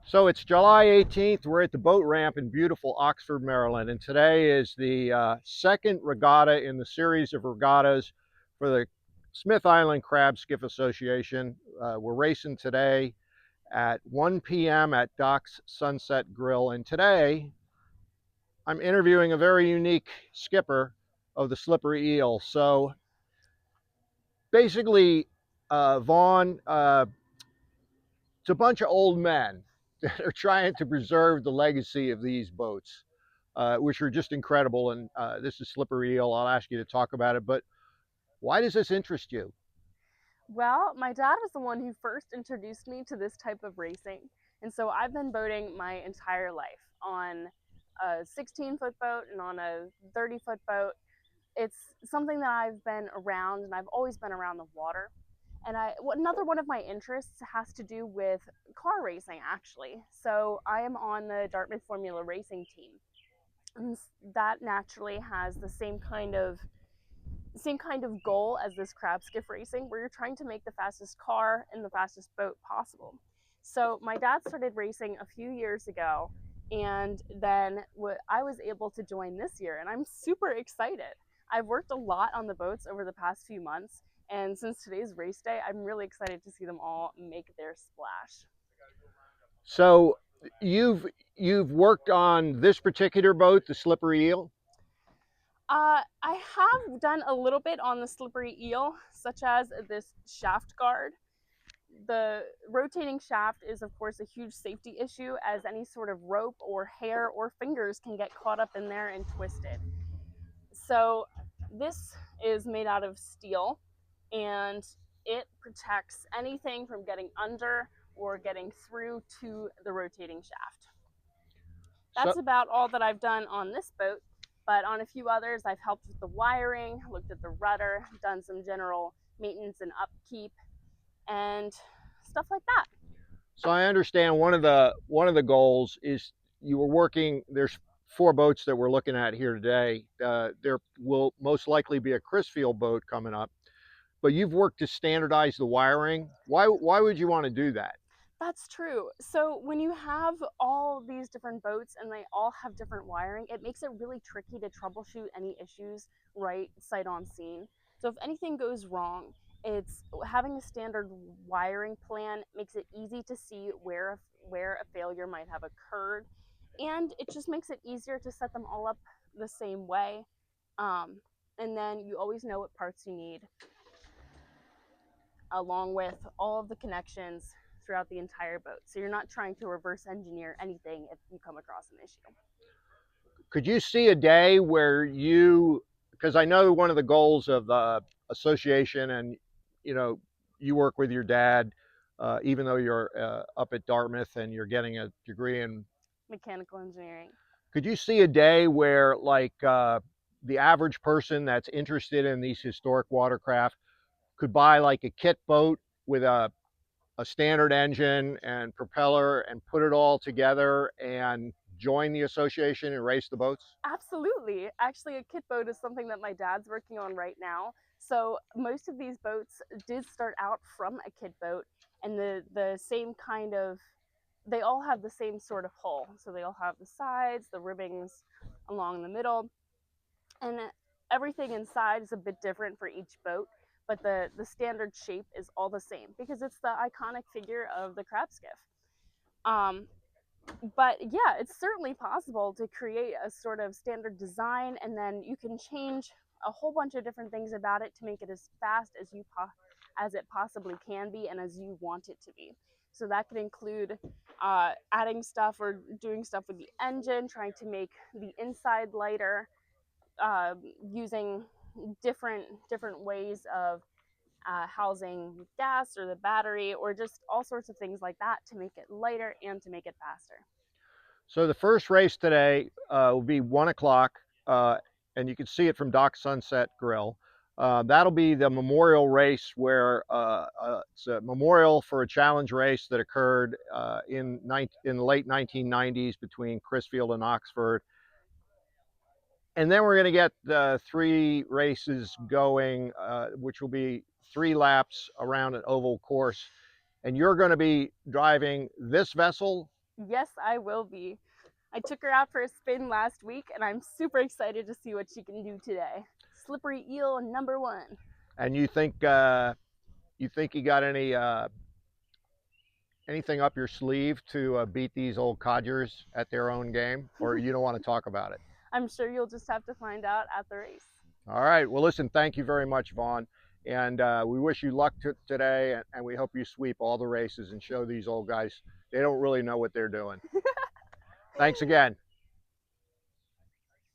So it's July 18th. We're at the boat ramp in beautiful Oxford, Maryland, and today is the second regatta in the series of regattas for the Smith Island Crab Skiff Association. We're racing today at 1 p.m. at Doc's Sunset Grill, and today I'm interviewing a very unique skipper of the Slippery Eel. So basically, Vaughn, it's a bunch of old men that are trying to preserve the legacy of these boats, which are just incredible. And this is Slippery Eel. I'll ask you to talk about it. But why does this interest you? Well, my dad was the one who first introduced me to this type of racing. And so I've been boating my entire life on a 16-foot boat and on a 30-foot boat. It's something that I've been around, and I've always been around the water. And another one of my interests has to do with car racing, actually. So I am on the Dartmouth Formula Racing team. And that naturally has the same kind of goal as this crab skiff racing, where you're trying to make the fastest car and the fastest boat possible. So my dad started racing a few years ago, and then I was able to join this year, and I'm super excited. I've worked a lot on the boats over the past few months, and since today's race day, I'm really excited to see them all make their splash. So you've you've worked on this particular boat, the Slippery Eel. I have done a little bit on the slippery eel, such as this shaft guard. The rotating shaft is, of course, a huge safety issue, as any sort of rope or hair or fingers can get caught up in there and twisted. So this is made out of steel, and it protects anything from getting under or getting through to the rotating shaft. So That's about all that I've done on this boat. But on a few others, I've helped with the wiring, looked at the rudder, done some general maintenance and upkeep, and stuff like that. so I understand one of the goals is you were working. There's four boats that we're looking at here today. There will most likely be a Crisfield boat coming up, but you've worked to standardize the wiring. Why would you want to do that? That's true. So when you have all these different boats and they all have different wiring, it makes it really tricky to troubleshoot any issues right sight on scene. So if anything goes wrong, it's having a standard wiring plan makes it easy to see where a failure might have occurred, and it just makes it easier to set them all up the same way. Um, and then you always know what parts you need, along with all of the connections throughout the entire boat. So you're not trying to reverse engineer anything if you come across an issue. Could you see a day where you, because I know one of the goals of the association, and you know, you work with your dad, even though you're up at Dartmouth and you're getting a degree in. Mechanical engineering. Could you see a day where, like, the average person that's interested in these historic watercraft could buy like a kit boat with a standard engine and propeller and put it all together and join the association and race the boats? Absolutely. Actually, a kit boat is something that my dad's working on right now. So most of these boats did start out from a kit boat, and the same kind of they all have the same sort of hull. So they all have the sides, the ribbings along the middle, and everything inside is a bit different for each boat, but the standard shape is all the same because it's the iconic figure of the crab skiff. um, but yeah, it's certainly possible to create a sort of standard design, and then you can change a whole bunch of different things about it to make it as fast as it possibly can be and as you want it to be. So that could include adding stuff or doing stuff with the engine, trying to make the inside lighter, using different ways of housing gas or the battery, or just all sorts of things like that to make it lighter and to make it faster. So the first race today will be 1 o'clock, and you can see it from Dock Sunset Grill. That'll be the memorial race where it's a memorial for a challenge race that occurred in the late 1990s between Crisfield and Oxford. And then we're going to get three races going, which will be 3 laps around an oval course. And you're going to be driving this vessel. Yes, I will be. I took her out for a spin last week, and I'm super excited to see what she can do today. Slippery Eel number one. And you think you got anything up your sleeve to beat these old codgers at their own game, or you don't want to talk about it? I'm sure you'll just have to find out at the race. All right. Well, listen, thank you very much, Vaughn. And we wish you luck today, and we hope you sweep all the races and show these old guys they don't really know what they're doing. Thanks again.